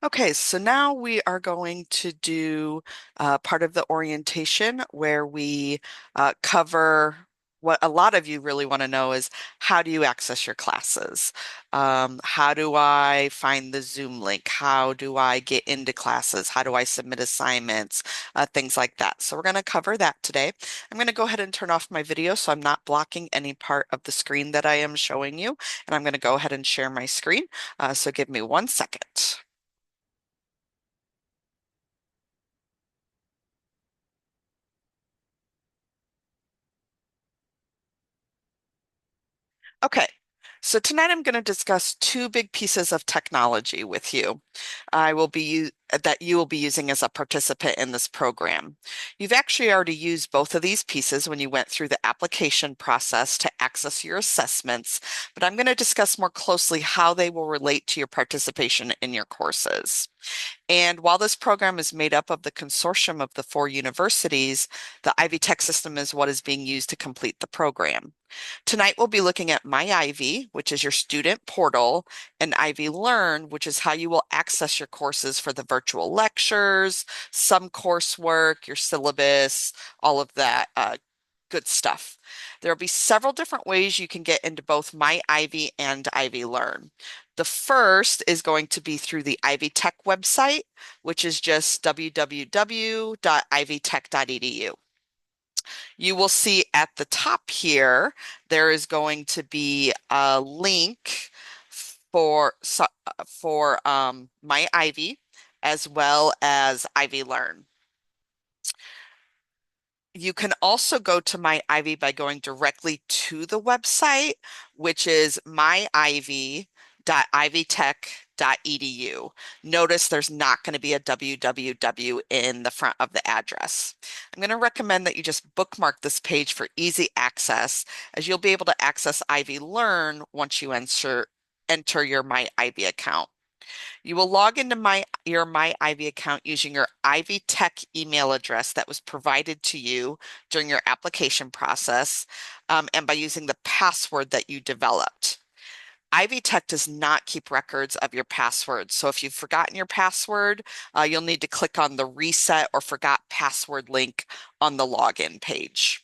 Okay, so now we are going to do part of the orientation where we cover what a lot of you really want to know is how do you access your classes? How do I find the Zoom link? How do I get into classes? How do I submit assignments? Things like that. So we're going to cover that today. I'm going to go ahead and turn off my video so I'm not blocking any part of the screen that I am showing you. And I'm going to go ahead and share my screen. So give me 1 second. Okay, so tonight I'm going to discuss two big pieces of technology with you. I will be that you will be using as a participant in this program. You've actually already used both of these pieces when you went through the application process to access your assessments, but I'm going to discuss more closely how they will relate to your participation in your courses. And while this program is made up of the consortium of the four universities, the Ivy Tech system is what is being used to complete the program. Tonight, we'll be looking at My Ivy, which is your student portal, and IvyLearn, which is how you will access your courses for the virtual lectures, some coursework, your syllabus, all of that good stuff. There will be several different ways you can get into both My Ivy and IvyLearn. The first is going to be through the Ivy Tech website, which is just www.ivytech.edu. You will see at the top here, there is going to be a link for My Ivy as well as IvyLearn. You can also go to My Ivy by going directly to the website, which is myivy.ivytech.edu. Notice there's not going to be a www in the front of the address. I'm going to recommend that you just bookmark this page for easy access, as you'll be able to access IvyLearn once you enter your My Ivy account. You will log into your My Ivy account using your Ivy Tech email address that was provided to you during your application process, and by using the password that you developed. Ivy Tech does not keep records of your password. So if you've forgotten your password, you'll need to click on the reset or forgot password link on the login page.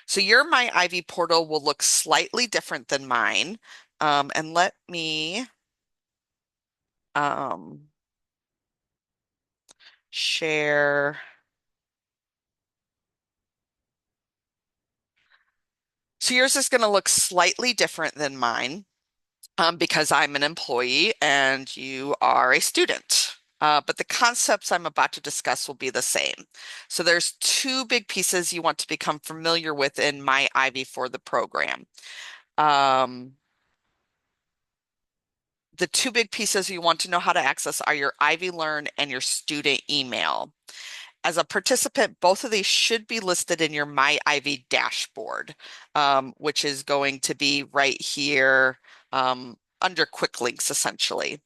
So your My Ivy portal will look slightly different than mine. And let me um, share. So yours is going to look slightly different than mine because I'm an employee and you are a student. But the concepts I'm about to discuss will be the same. So there's two big pieces you want to become familiar with in My Ivy for the program. Um, the two big pieces you want to know how to access are your IvyLearn and your student email. As a participant, both of these should be listed in your My Ivy dashboard, which is going to be right here under quick links, essentially.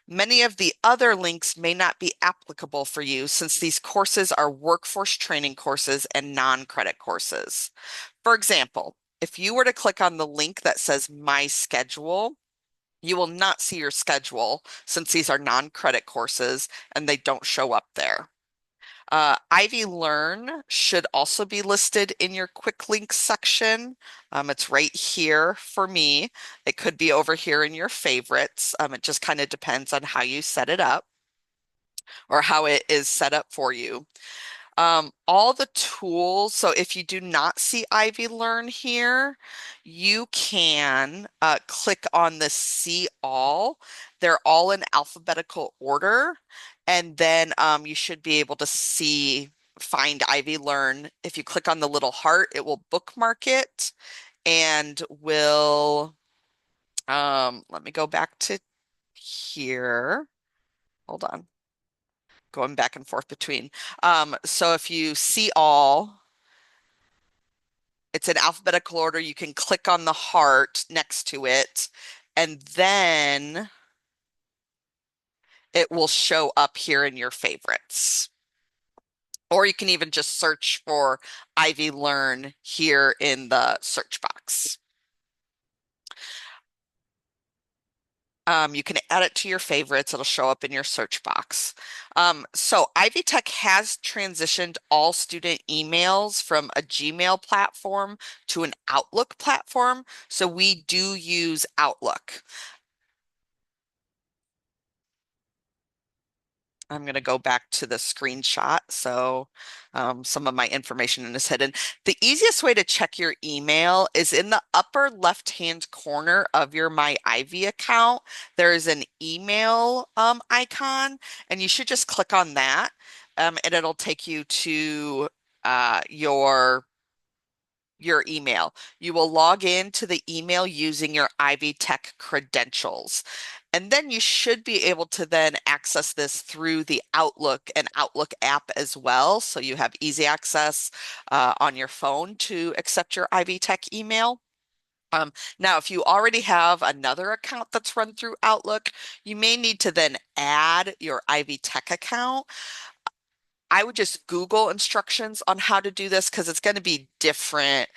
Many of the other links may not be applicable for you since these courses are workforce training courses and non-credit courses. For example, if you were to click on the link that says My Schedule, you will not see your schedule since these are non-credit courses and they don't show up there. IvyLearn should also be listed in your quick links section. It's right here for me. It could be over here in your favorites. It just kind of depends on how you set it up or how it is set up for you. All the tools, so if you do not see IvyLearn here, you can click on the See All. They're all in alphabetical order. And then you should be able to find IvyLearn. If you click on the little heart, it will bookmark it and let me go back to here. Hold on, going back and forth between. So if you see all, it's in alphabetical order. You can click on the heart next to it, and then it will show up here in your favorites. Or you can even just search for IvyLearn here in the search box. You can add it to your favorites. It'll show up in your search box. So Ivy Tech has transitioned all student emails from a Gmail platform to an Outlook platform. So we do use Outlook. I'm going to go back to the screenshot. So some of my information is hidden. The easiest way to check your email is in the upper left-hand corner of your My Ivy account. There is an email icon, and you should just click on that, and it'll take you to your email. You will log in to the email using your Ivy Tech credentials. And then you should be able to then access this through the Outlook and Outlook app as well. So you have easy access on your phone to accept your Ivy Tech email. Now, if you already have another account that's run through Outlook, you may need to then add your Ivy Tech account. I would just Google instructions on how to do this because it's going to be different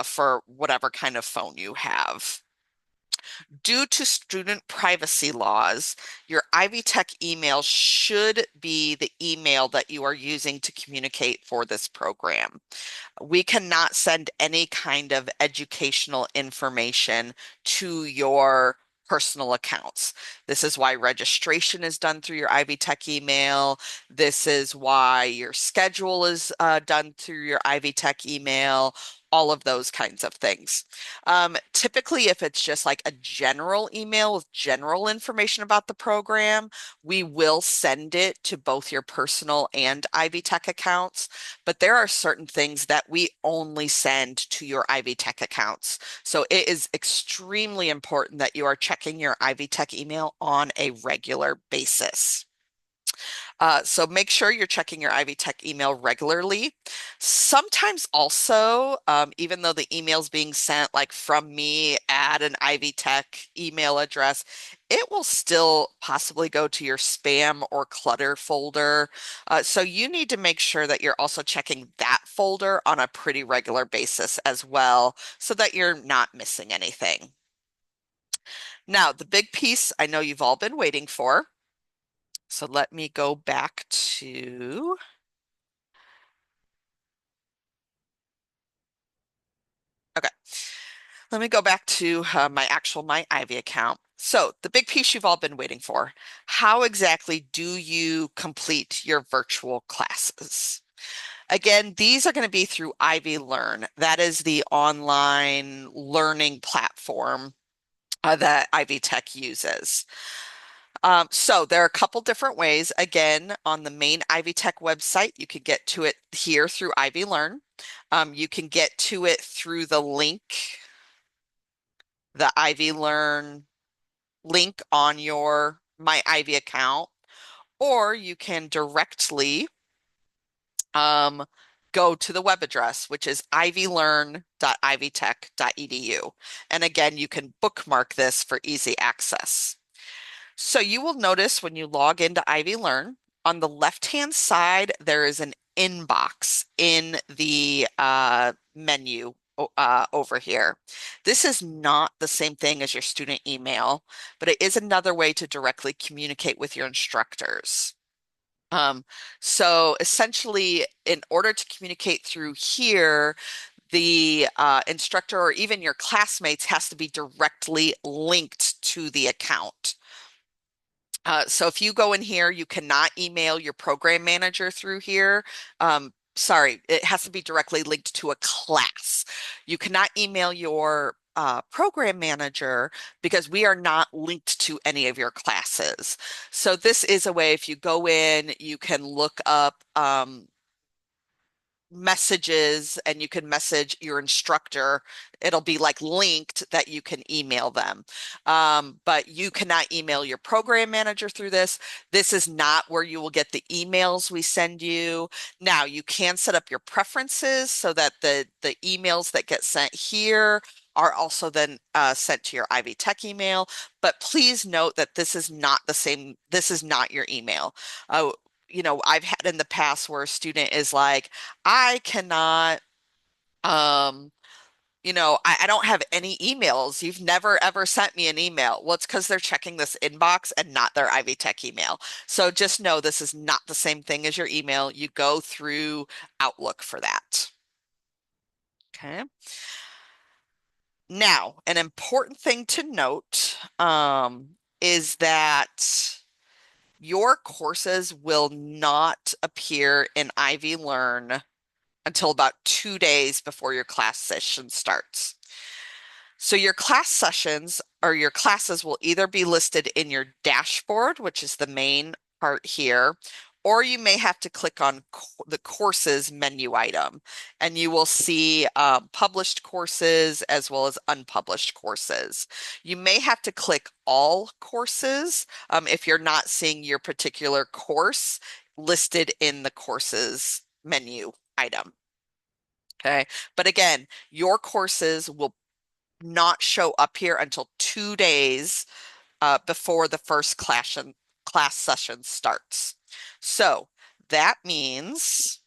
for whatever kind of phone you have. Due to student privacy laws, your Ivy Tech email should be the email that you are using to communicate for this program. We cannot send any kind of educational information to your personal accounts. This is why registration is done through your Ivy Tech email. This is why your schedule is done through your Ivy Tech email, all of those kinds of things. Typically, if it's just like a general email with general information about the program, we will send it to both your personal and Ivy Tech accounts. But there are certain things that we only send to your Ivy Tech accounts. So it is extremely important that you are checking your Ivy Tech email on a regular basis. So make sure you're checking your Ivy Tech email regularly. Sometimes also, even though the email's being sent like from me at an Ivy Tech email address, it will still possibly go to your spam or clutter folder. So you need to make sure that you're also checking that folder on a pretty regular basis as well, so that you're not missing anything. Now, the big piece I know you've all been waiting for. So let me go back to, okay, let me go back to my Ivy account. So the big piece you've all been waiting for, how exactly do you complete your virtual classes? Again, these are going to be through IvyLearn. That is the online learning platform that Ivy Tech uses. So there are a couple different ways. Again, on the main Ivy Tech website, you could get to it here through IvyLearn. You can get to it through the link, the IvyLearn link on your My Ivy account, or you can directly um, go to the web address, which is ivylearn.ivytech.edu. And again, you can bookmark this for easy access. So you will notice when you log into IvyLearn, on the left-hand side, there is an inbox in the menu over here. This is not the same thing as your student email, but it is another way to directly communicate with your instructors. Um, so essentially, in order to communicate through here, the instructor or even your classmates has to be directly linked to the account. So if you go in here, you cannot email your program manager through here. Sorry, it has to be directly linked to a class. You cannot email your program manager because we are not linked to any of your classes. So this is a way if you go in, you can look up messages and you can message your instructor. It'll be like linked that you can email them. But you cannot email your program manager through this. This is not where you will get the emails we send you. Now you can set up your preferences so that the emails that get sent here are also then sent to your Ivy Tech email. But please note that this is not the same. This is not your email. I've had in the past where a student is like, I cannot, um, I don't have any emails. You've never ever sent me an email. Well, it's because they're checking this inbox and not their Ivy Tech email. So just know this is not the same thing as your email. You go through Outlook for that. Okay. Now, an important thing to note is that your courses will not appear in IvyLearn until about 2 days before your class session starts. So your class sessions or your classes will either be listed in your dashboard, which is the main part here, or you may have to click on the courses menu item and you will see published courses as well as unpublished courses. You may have to click all courses if you're not seeing your particular course listed in the courses menu item. Okay. But again, your courses will not show up here until 2 days before the first class session starts. So that means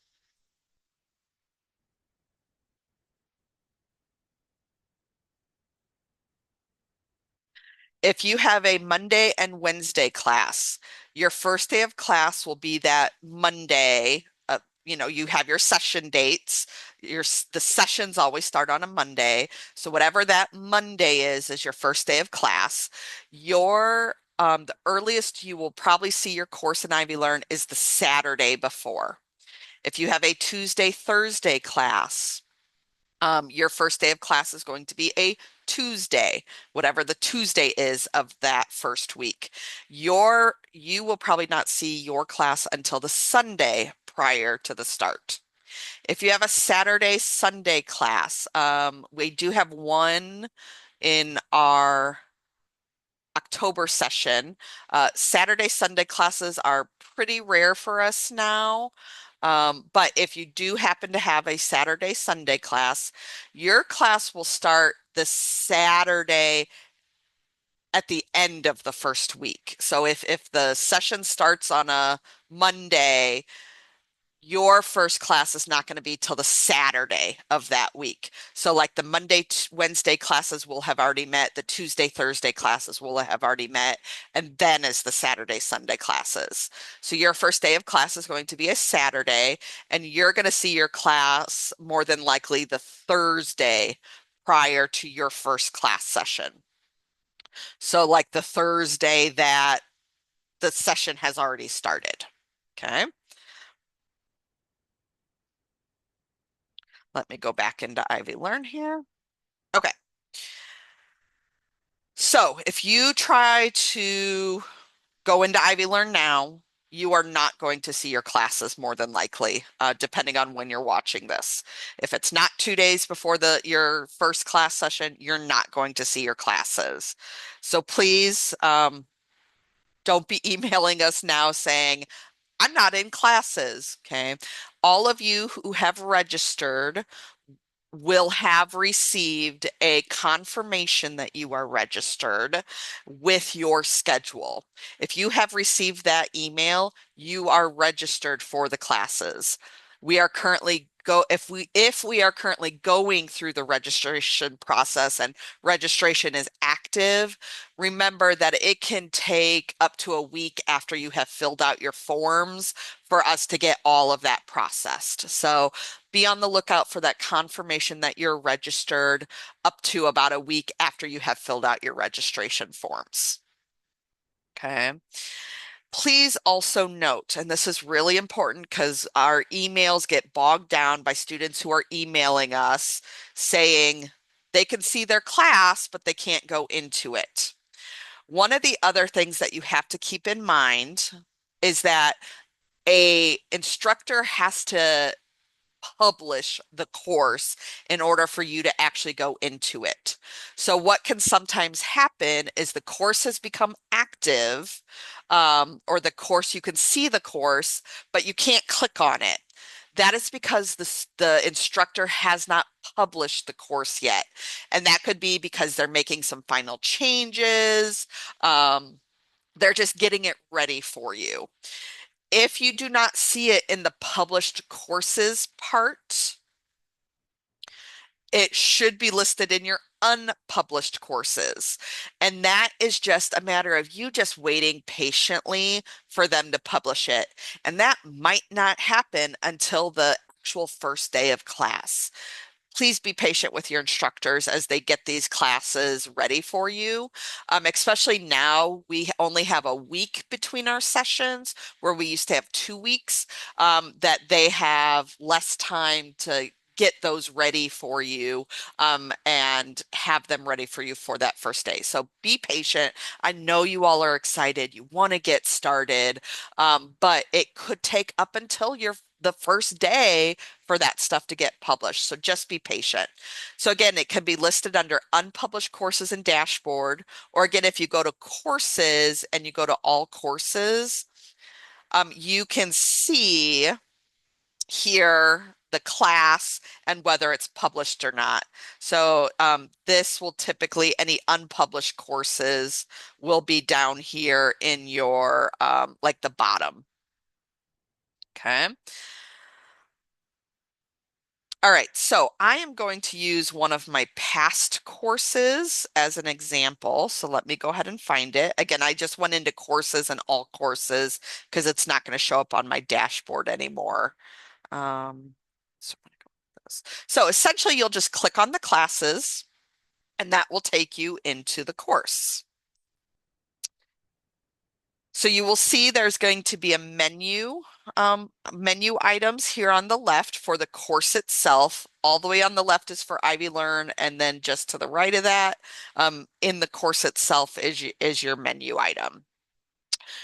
if you have a Monday and Wednesday class, your first day of class will be that Monday. You have your session dates. The sessions always start on a Monday. So whatever that Monday is your first day of class. The earliest you will probably see your course in IvyLearn is the Saturday before. If you have a Tuesday, Thursday class, your first day of class is going to be a Tuesday, whatever the Tuesday is of that first week. You will probably not see your class until the Sunday prior to the start. If you have a Saturday, Sunday class, we do have one in our October session. Saturday, Sunday classes are pretty rare for us now. But if you do happen to have a Saturday, Sunday class, your class will start the Saturday at the end of the first week. So if the session starts on a Monday, your first class is not going to be till the Saturday of that week. So like the Monday, Wednesday classes will have already met, the Tuesday, Thursday classes will have already met, and then is the Saturday, Sunday classes. So your first day of class is going to be a Saturday, and you're going to see your class more than likely the Thursday prior to your first class session. So like the Thursday that the session has already started. Okay. Let me go back into IvyLearn here. Okay. So if you try to go into IvyLearn now, you are not going to see your classes more than likely, depending on when you're watching this. If it's not 2 days before your first class session, you're not going to see your classes. So please don't be emailing us now saying, I'm not in classes. Okay. All of you who have registered will have received a confirmation that you are registered with your schedule. If you have received that email, you are registered for the classes. We are currently if we are currently going through the registration process and registration is active, remember that it can take up to a week after you have filled out your forms for us to get all of that processed. So be on the lookout for that confirmation that you're registered up to about a week after you have filled out your registration forms. Okay. Please also note, and this is really important because our emails get bogged down by students who are emailing us saying they can see their class, but they can't go into it. One of the other things that you have to keep in mind is that a instructor has to publish the course in order for you to actually go into it. So what can sometimes happen is the course has become active, or the course, you can see the course, but you can't click on it. That is because the instructor has not published the course yet. And that could be because they're making some final changes. They're just getting it ready for you. If you do not see it in the published courses part, It should be listed in your unpublished courses. And that is just a matter of you just waiting patiently for them to publish it. And that might not happen until the actual first day of class. Please be patient with your instructors as they get these classes ready for you. Especially now, we only have a week between our sessions where we used to have 2 weeks, that they have less time to get those ready for you, and have them ready for you for that first day. So be patient. I know you all are excited. You want to get started, but it could take up until the first day for that stuff to get published. So just be patient. So again, it can be listed under unpublished courses and dashboard, or again, if you go to courses and you go to all courses, you can see here the class and whether it's published or not. So this will typically, any unpublished courses will be down here in your, like the bottom. Okay. All right, so I am going to use one of my past courses as an example. So let me go ahead and find it. Again, I just went into courses and all courses because it's not going to show up on my dashboard anymore. Um, so, I'm gonna go with this. So essentially, you'll just click on the classes and that will take you into the course. So you will see there's going to be a menu items here on the left for the course itself. All the way on the left is for IvyLearn, and then just to the right of that, in the course itself is your menu item.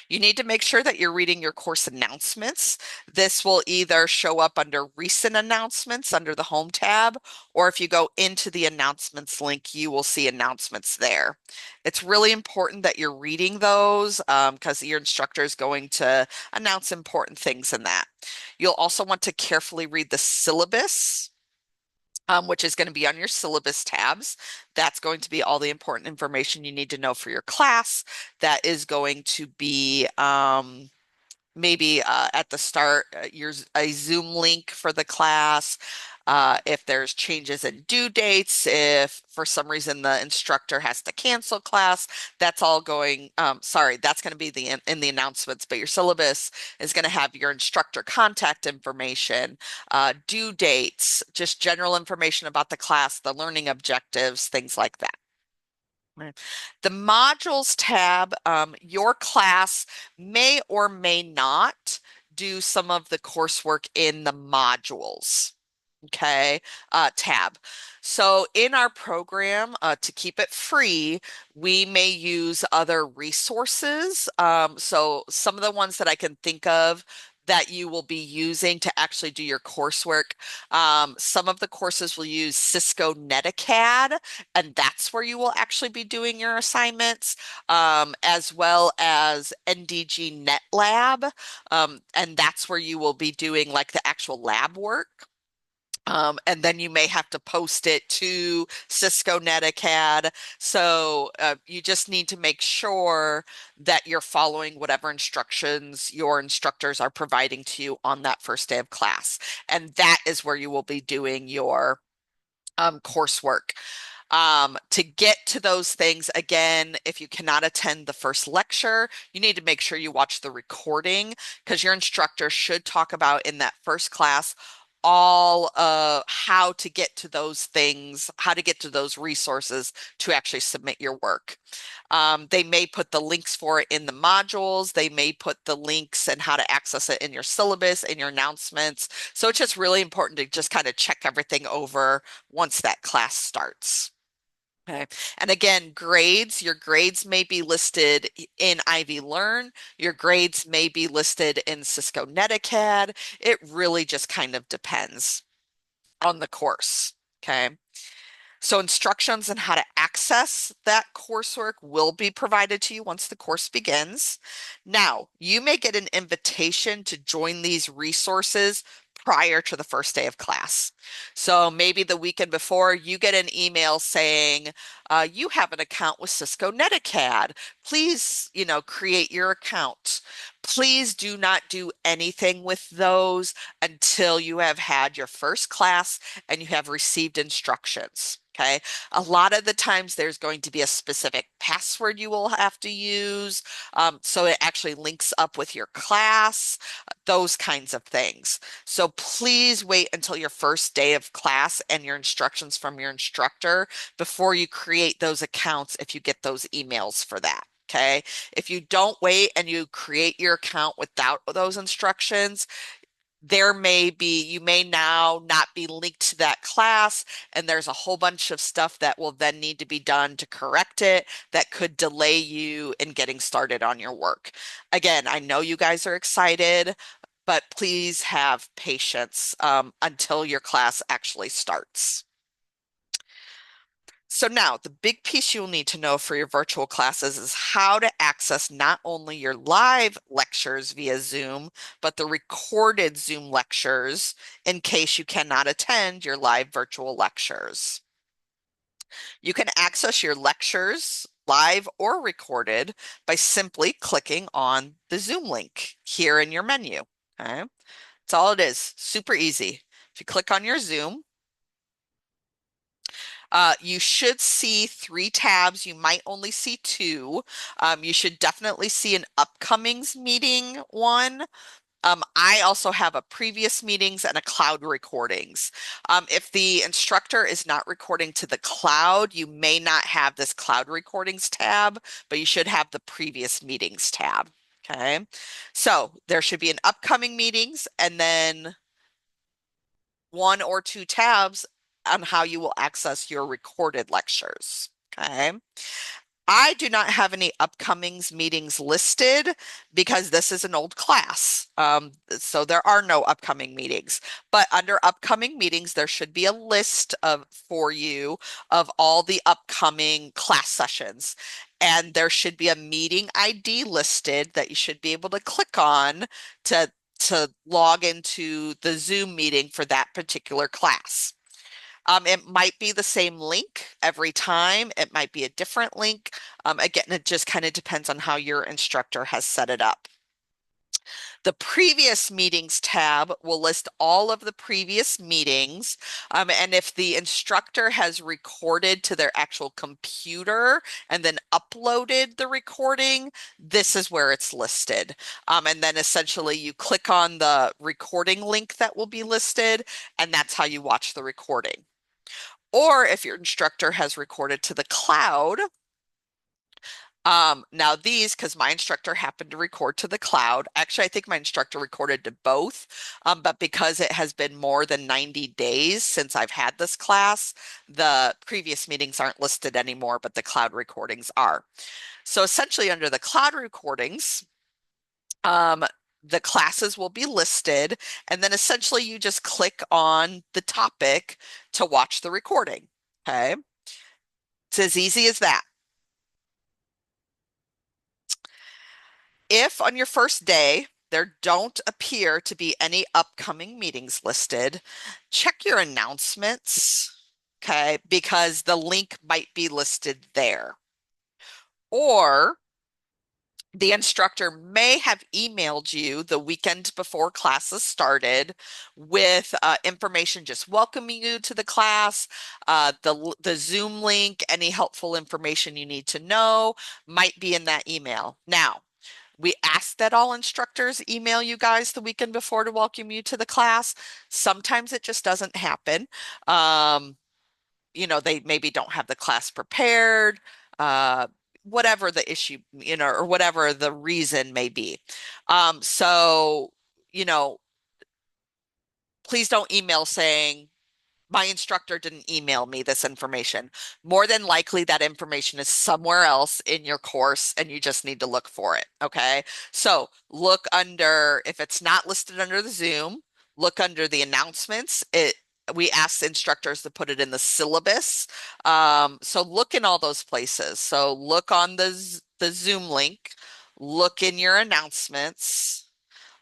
You need to make sure that you're reading your course announcements. This will either show up under recent announcements under the home tab, or if you go into the announcements link, you will see announcements there. It's really important that you're reading those, because your instructor is going to announce important things in that. You'll also want to carefully read the syllabus, which is going to be on your syllabus tabs. That's going to be all the important information you need to know for your class. That is going to be, maybe at the start, a Zoom link for the class. If there's changes in due dates, if for some reason the instructor has to cancel class, that's all going, sorry, that's going to be in the announcements, but your syllabus is going to have your instructor contact information, due dates, just general information about the class, the learning objectives, things like that. Right. The modules tab, your class may or may not do some of the coursework in the modules. Okay, tab. So in our program, to keep it free, we may use other resources. So some of the ones that I can think of that you will be using to actually do your coursework. Some of the courses will use Cisco Netacad, and that's where you will actually be doing your assignments, as well as NDG NetLab, and that's where you will be doing like the actual lab work. And then you may have to post it to Cisco Netacad. So you just need to make sure that you're following whatever instructions your instructors are providing to you on that first day of class. And that is where you will be doing your coursework. To get to those things, again, if you cannot attend the first lecture, you need to make sure you watch the recording, because your instructor should talk about in that first class all how to get to those things, how to get to those resources to actually submit your work. They may put the links for it in the modules. They may put the links and how to access it in your syllabus, in your announcements. So it's just really important to just kind of check everything over once that class starts. Okay. And again, grades, your grades may be listed in IvyLearn. Your grades may be listed in Cisco Netacad. It really just kind of depends on the course. Okay. So instructions on how to access that coursework will be provided to you once the course begins. Now, you may get an invitation to join these resources prior to the first day of class. So maybe the weekend before, you get an email saying, you have an account with Cisco Netacad. Please, create your account. Please do not do anything with those until you have had your first class and you have received instructions. Okay. A lot of the times there's going to be a specific password you will have to use. So it actually links up with your class, those kinds of things. So please wait until your first day of class and your instructions from your instructor before you create those accounts if you get those emails for that. Okay. If you don't wait and you create your account without those instructions, you may now not be linked to that class, and there's a whole bunch of stuff that will then need to be done to correct it that could delay you in getting started on your work. Again, I know you guys are excited, but please have patience until your class actually starts. So now the big piece you'll need to know for your virtual classes is how to access not only your live lectures via Zoom, but the recorded Zoom lectures in case you cannot attend your live virtual lectures. You can access your lectures live or recorded by simply clicking on the Zoom link here in your menu. Okay, that's all it is. Super easy. If you click on your Zoom, you should see 3 tabs. You might only see 2. You should definitely see an upcomings meeting one. I also have a previous meetings and a cloud recordings. If the instructor is not recording to the cloud, you may not have this cloud recordings tab, but you should have the previous meetings tab. Okay, so there should be an upcoming meetings and then 1 or 2 tabs on how you will access your recorded lectures. Okay. I do not have any upcomings meetings listed because this is an old class. So there are no upcoming meetings. But under upcoming meetings, there should be a list for you of all the upcoming class sessions. And there should be a meeting ID listed that you should be able to click on to log into the Zoom meeting for that particular class. It might be the same link every time. It might be a different link. Again, it just kind of depends on how your instructor has set it up. The previous meetings tab will list all of the previous meetings. And if the instructor has recorded to their actual computer and then uploaded the recording, this is where it's listed. And then essentially you click on the recording link that will be listed, and that's how you watch the recording. Or if your instructor has recorded to the cloud, now these, because my instructor happened to record to the cloud, actually, I think my instructor recorded to both, but because it has been more than 90 days since I've had this class, the previous meetings aren't listed anymore, but the cloud recordings are. So essentially under the cloud recordings, the classes will be listed, and then essentially you just click on the topic to watch the recording. Okay. It's as easy as that. If on your first day there don't appear to be any upcoming meetings listed, check your announcements, okay, because the link might be listed there. Or the instructor may have emailed you the weekend before classes started with information just welcoming you to the class, the Zoom link, any helpful information you need to know might be in that email. Now, we ask that all instructors email you guys the weekend before to welcome you to the class. Sometimes it just doesn't happen. They maybe don't have the class prepared, whatever the issue, or whatever the reason may be. So, please don't email saying, my instructor didn't email me this information. More than likely, that information is somewhere else in your course and you just need to look for it. Okay. So look under, if it's not listed under the Zoom, look under the announcements. We ask instructors to put it in the syllabus. So look in all those places. So look on the Zoom link, look in your announcements,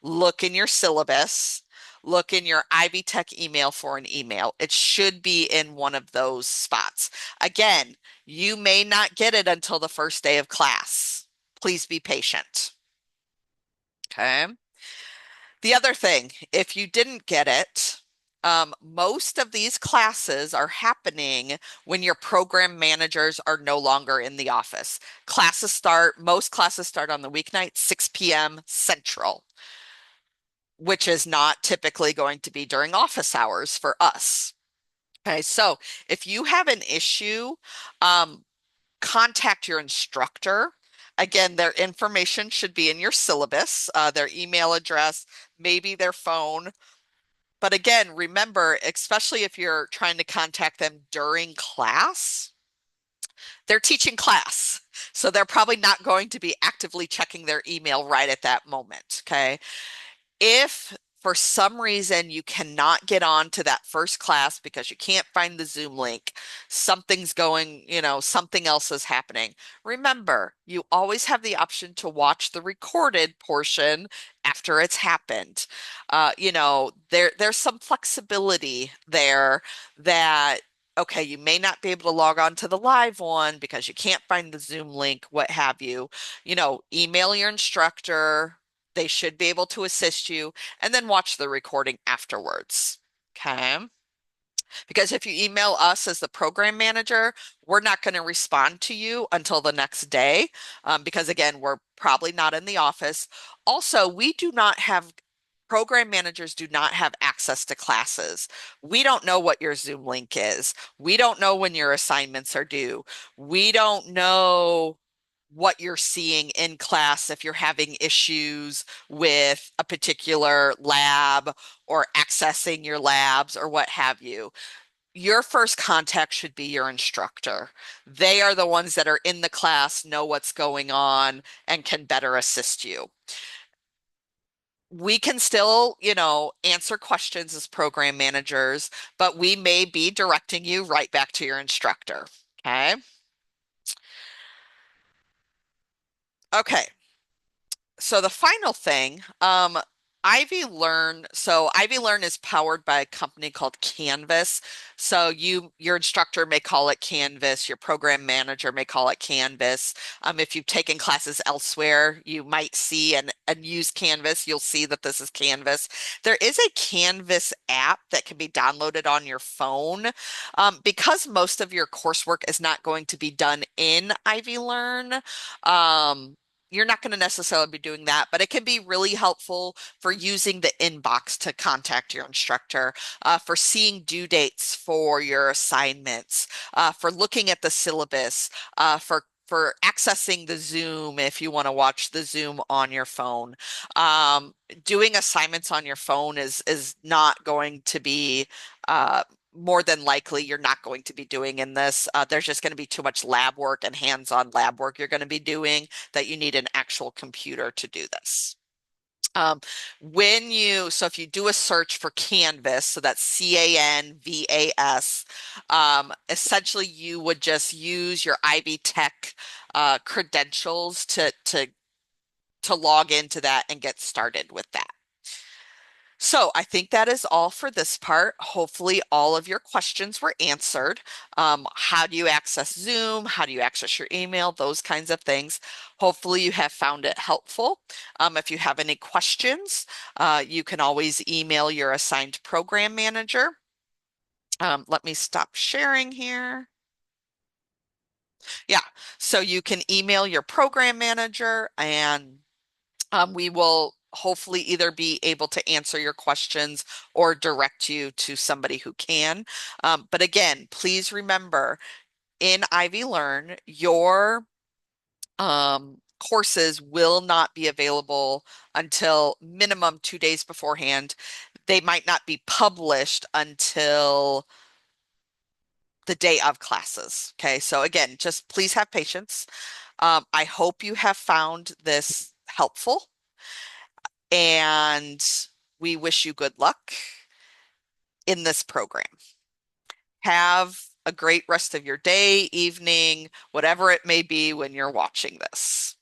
look in your syllabus, look in your Ivy Tech email for an email. It should be in one of those spots. Again, you may not get it until the first day of class. Please be patient. Okay. The other thing, if you didn't get it, most of these classes are happening when your program managers are no longer in the office. Most classes start on the weeknight, 6 p.m. Central, which is not typically going to be during office hours for us. Okay, so if you have an issue, um, contact your instructor. Again, their information should be in your syllabus, their email address, maybe their phone. But again, remember, especially if you're trying to contact them during class, they're teaching class. So they're probably not going to be actively checking their email right at that moment. Okay. If for some reason you cannot get on to that first class because you can't find the Zoom link, something's going, something else is happening. Remember, you always have the option to watch the recorded portion after it's happened. There's some flexibility there that okay, you may not be able to log on to the live one because you can't find the Zoom link, what have you. Email your instructor. They should be able to assist you and then watch the recording afterwards. Okay. Because if you email us as the program manager, we're not going to respond to you until the next day because, again, we're probably not in the office. Also, program managers do not have access to classes. We don't know what your Zoom link is. We don't know when your assignments are due. We don't know what you're seeing in class if you're having issues with a particular lab or accessing your labs or what have you. Your first contact should be your instructor. They are the ones that are in the class, know what's going on, and can better assist you. We can still, answer questions as program managers, but we may be directing you right back to your instructor. Okay. Okay. So the final thing, IvyLearn is powered by a company called Canvas. So your instructor may call it Canvas, your program manager may call it Canvas. If you've taken classes elsewhere, you might see and use Canvas. You'll see that this is Canvas. There is a Canvas app that can be downloaded on your phone. Because most of your coursework is not going to be done in IvyLearn, you're not going to necessarily be doing that, but it can be really helpful for using the inbox to contact your instructor, for seeing due dates for your assignments, for looking at the syllabus, for accessing the Zoom if you want to watch the Zoom on your phone. Doing assignments on your phone is not going to be more than likely you're not going to be doing in this. There's just going to be too much lab work and hands-on lab work you're going to be doing that you need an actual computer to do this. So if you do a search for Canvas, so that's Canvas, essentially you would just use your Ivy Tech credentials to log into that and get started with that. So I think that is all for this part. Hopefully all of your questions were answered. How do you access Zoom? How do you access your email? Those kinds of things. Hopefully you have found it helpful. If you have any questions, you can always email your assigned program manager. Let me stop sharing here. Yeah, so you can email your program manager and we will hopefully either be able to answer your questions or direct you to somebody who can. But again, please remember in IvyLearn, your courses will not be available until minimum 2 days beforehand. They might not be published until the day of classes. Okay, so again, just please have patience. I hope you have found this helpful. And we wish you good luck in this program. Have a great rest of your day, evening, whatever it may be when you're watching this.